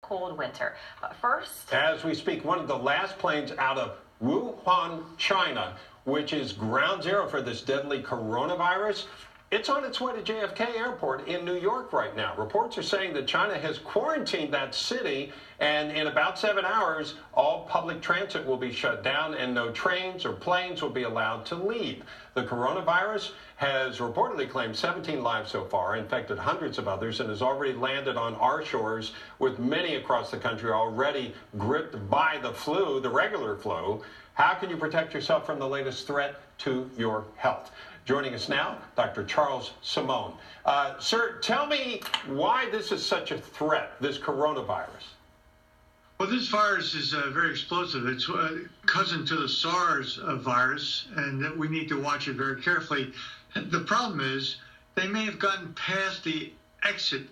cold winter. But first, as we speak, one of the last planes out of Wuhan, China, which is ground zero for this deadly coronavirus, it's on its way to JFK Airport in New York right now. Reports are saying that China has quarantined that city, and in about 7 hours, all public transit will be shut down and no trains or planes will be allowed to leave. The coronavirus has reportedly claimed 17 lives so far, infected hundreds of others, and has already landed on our shores, with many across the country already gripped by the flu, the regular flu. How can you protect yourself from the latest threat to your health? Joining us now, Dr. Charles Simone. Sir, tell me why this is such a threat, this coronavirus. Well, this virus is very explosive. It's a cousin to the SARS virus, and we need to watch it very carefully. The problem is they may have gotten past the exit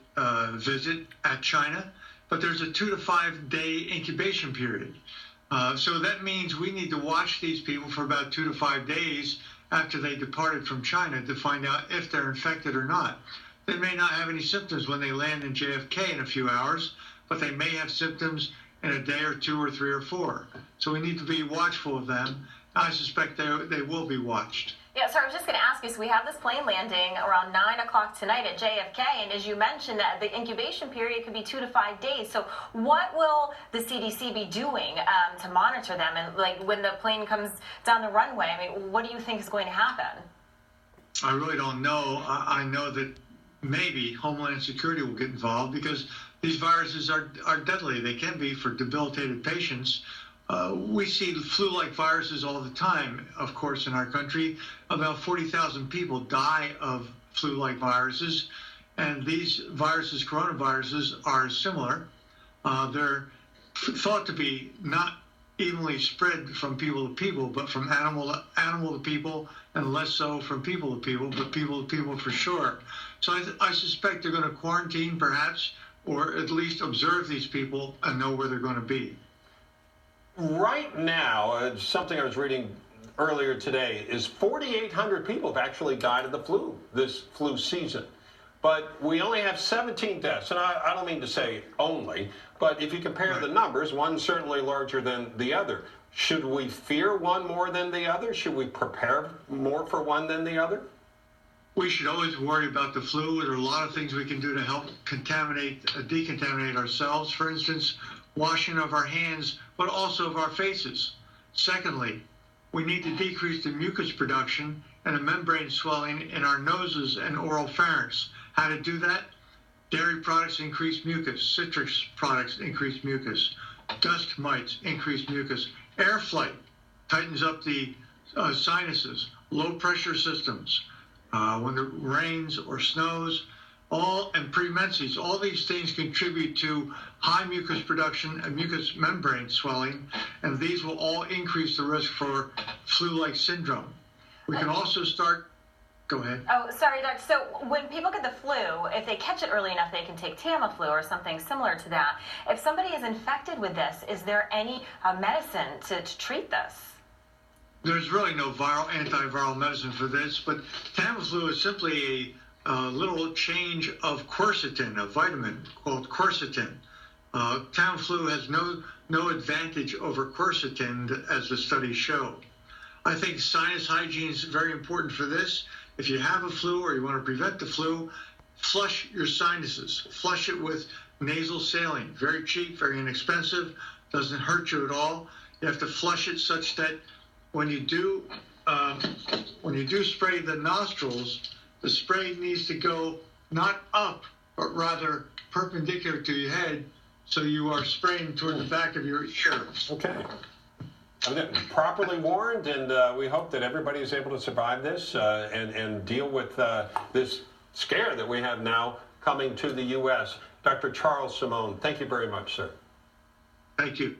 visit at China, but there's a 2 to 5 day incubation period. So that means we need to watch these people for about 2 to 5 days after they departed from China to find out if they're infected or not. They may not have any symptoms when they land in JFK in a few hours, but they may have symptoms in a day or 2 or 3 or 4. So we need to be watchful of them. I suspect they will be watched. yeah, so I was just going to ask you, so we have this plane landing around 9 o'clock tonight at JFK, and as you mentioned, that the incubation period could be 2 to 5 days. So what will the CDC be doing to monitor them? And like when the plane comes down the runway, I mean, what do you think is going to happen? I really don't know. I know that maybe Homeland Security will get involved because these viruses are deadly. They can be for debilitated patients. We see flu-like viruses all the time, of course, in our country. About 40,000 people die of flu-like viruses, and these viruses, coronaviruses, are similar. They're thought to be not evenly spread from people to people, but from animal to people, and less so from people to people, but people to people for sure. So I suspect they're going to quarantine, perhaps, or at least observe these people and know where they're going to be. Right now, something I was reading earlier today is 4,800 people have actually died of the flu this flu season. But we only have 17 deaths, and I don't mean to say only, but if you compare the numbers, one's certainly larger than the other. Should we fear one more than the other? Should we prepare more for one than the other? We should always worry about the flu. There are a lot of things we can do to help decontaminate ourselves. For instance, washing of our hands, but also of our faces. Secondly, we need to decrease the mucus production and the membrane swelling in our noses and oral pharynx. How to do that? Dairy products increase mucus. Citrus products increase mucus. Dust mites increase mucus. Air flight tightens up the sinuses. Low pressure systems. When it rains or snows, and premenses, all these things contribute to high mucus production and mucous membrane swelling, and these will all increase the risk for flu-like syndrome. We can also start. Go ahead. Oh, sorry, Doctor. So when people get the flu, if they catch it early enough, they can take Tamiflu or something similar to that. If somebody is infected with this, is there any medicine to treat this? There's really no antiviral medicine for this, but Tamiflu is simply a little change of quercetin, a vitamin called quercetin. Tamiflu has no advantage over quercetin, as the studies show. I think sinus hygiene is very important for this. If you have a flu or you want to prevent the flu, flush your sinuses. Flush it with nasal saline. Very cheap, very inexpensive, doesn't hurt you at all. You have to flush it such that when you do spray the nostrils, the spray needs to go not up, but rather perpendicular to your head, so you are spraying toward the back of your ear. Okay. Properly warned, and we hope that everybody is able to survive this and deal with this scare that we have now coming to the U.S. Dr. Charles Simone, thank you very much, sir. Thank you.